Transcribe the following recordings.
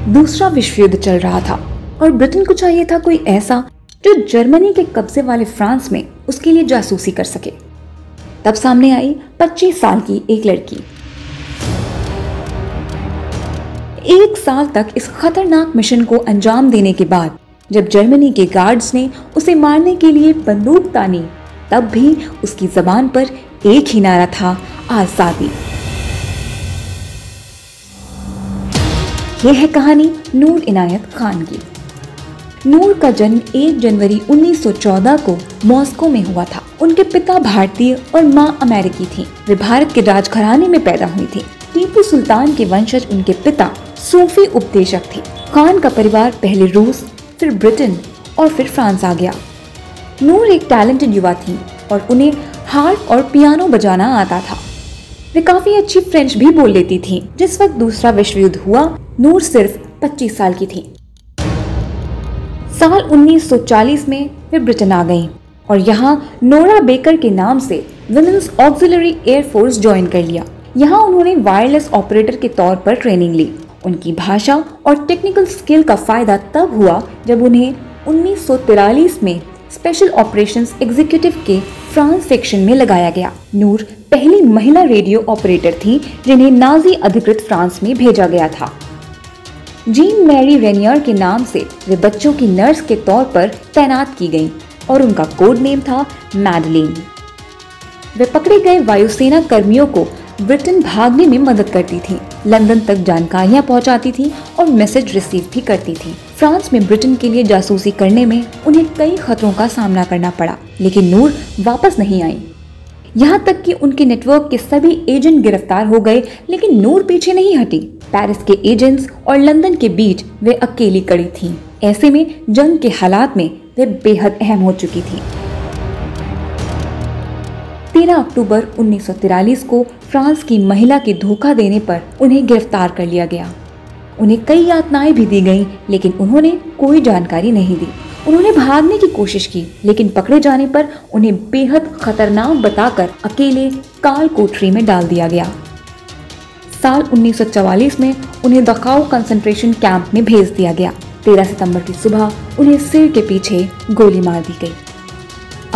दूसरा विश्व युद्ध चल रहा था और ब्रिटेन को चाहिए था कोई ऐसा जो जर्मनी के कब्जे वाले फ्रांस में उसके लिए जासूसी कर सके। तब सामने आई 25 साल की एक लड़की। 1 साल तक इस खतरनाक मिशन को अंजाम देने के बाद जब जर्मनी के गार्ड्स ने उसे मारने के लिए बंदूक तानी, तब भी उसकी जबान पर एक ही नारा था, आजादी। यह है कहानी नूर इनायत खान की। नूर का जन्म 1 जनवरी 1914 को मॉस्को में हुआ था। उनके पिता भारतीय और मां अमेरिकी थी। वे भारत के राजघराने में पैदा हुई थी। टीपू सुल्तान के वंशज उनके पिता सूफी उपदेशक थे। खान का परिवार पहले रूस, फिर ब्रिटेन और फिर फ्रांस आ गया। नूर एक टैलेंटेड युवा थी और उन्हें हार्प और पियानो बजाना आता था। वे काफी अच्छी फ्रेंच भी बोल लेती थी। जिस वक्त दूसरा विश्व युद्ध हुआ, नूर सिर्फ 25 साल की थी। साल 1940 में वे ब्रिटेन आ गईं और यहाँ नोरा बेकर के नाम से women's auxiliary air force join कर लिया। यहाँ उन्होंने वायरलेस ऑपरेटर के तौर पर ट्रेनिंग ली। उनकी भाषा और टेक्निकल स्किल का फायदा तब हुआ जब उन्हें 1943 में स्पेशल ऑपरेशंस एग्जीक्यूटिव के फ्रांस सेक्शन में लगाया गया। नूर पहली महिला रेडियो ऑपरेटर थी जिन्हें नाजी अधिकृत फ्रांस में भेजा गया था। जीन मैरी रेनियर के नाम से वे बच्चों की नर्स के तौर पर तैनात की गईं और उनका कोड नेम था मैडलिन। वे पकड़े गए वायुसेना कर्मियों को ब्रिटेन भागने में मदद करती थी, लंदन तक जानकारियां पहुंचाती थी और मैसेज रिसीव भी करती थी। फ्रांस में ब्रिटेन के लिए जासूसी करने में उन्हें कई खतरों का सामना करना पड़ा, लेकिन नूर वापस नहीं आई। यहाँ तक कि उनके नेटवर्क के सभी एजेंट गिरफ्तार हो गए, लेकिन नूर पीछे नहीं हटी। पेरिस के एजेंट्स और लंदन के बीच वे अकेली कड़ी थीं। ऐसे में जंग के हालात में वे बेहद अहम हो चुकी थी। 13 अक्टूबर 1943 को फ्रांस की महिला के धोखा देने पर उन्हें गिरफ्तार कर लिया गया। उन्हें कई यातनाएं भी दी गईं, लेकिन उन्होंने कोई जानकारी नहीं दी। उन्होंने भागने की कोशिश की, लेकिन पकड़े जाने पर उन्हें बेहद खतरनाक बताकर अकेले काल कोठरी में डाल दिया गया। साल 1944 में उन्हें दखाउ कंसंट्रेशन कैंप में भेज दिया गया। 13 सितंबर की सुबह उन्हें सिर के पीछे गोली मार दी गई।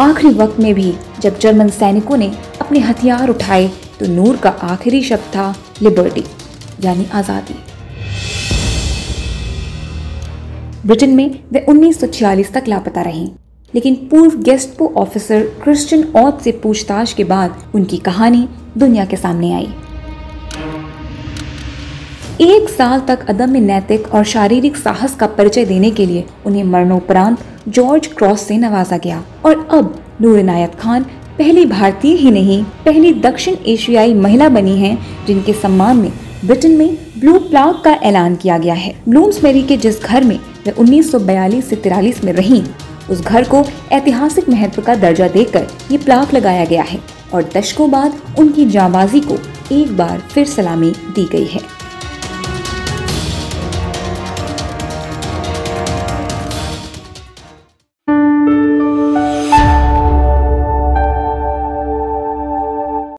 आखिरी वक्त में भी जब जर्मन सैनिकों ने अपने हथियार उठाए तो नूर का आखिरी शब्द था लिबर्टी, यानी आजादी। ब्रिटेन में वे 1946 तक लापता रहीं, लेकिन पूर्व गेस्टपो ऑफिसर क्रिश्चियन ऑथ से पूछताछ के बाद उनकी कहानी दुनिया के सामने आई। 1 साल तक अदम्य नैतिक और शारीरिक साहस का परिचय देने के लिए उन्हें मरणोपरांत जॉर्ज क्रॉस से नवाजा गया और अब नूर इनायत खान पहली भारतीय ही नहीं, पहली दक्षिण एशियाई महिला बनी हैं जिनके सम्मान में ब्रिटेन में ब्लू प्लाग का ऐलान किया गया है। ब्लूम्सबेरी के जिस घर में वे 1942 से 43 में रहीं, उस घर को ऐतिहासिक महत्व का दर्जा देकर ये प्लाक लगाया गया है और दशकों बाद उनकी जांबाजी को एक बार फिर सलामी दी गई है।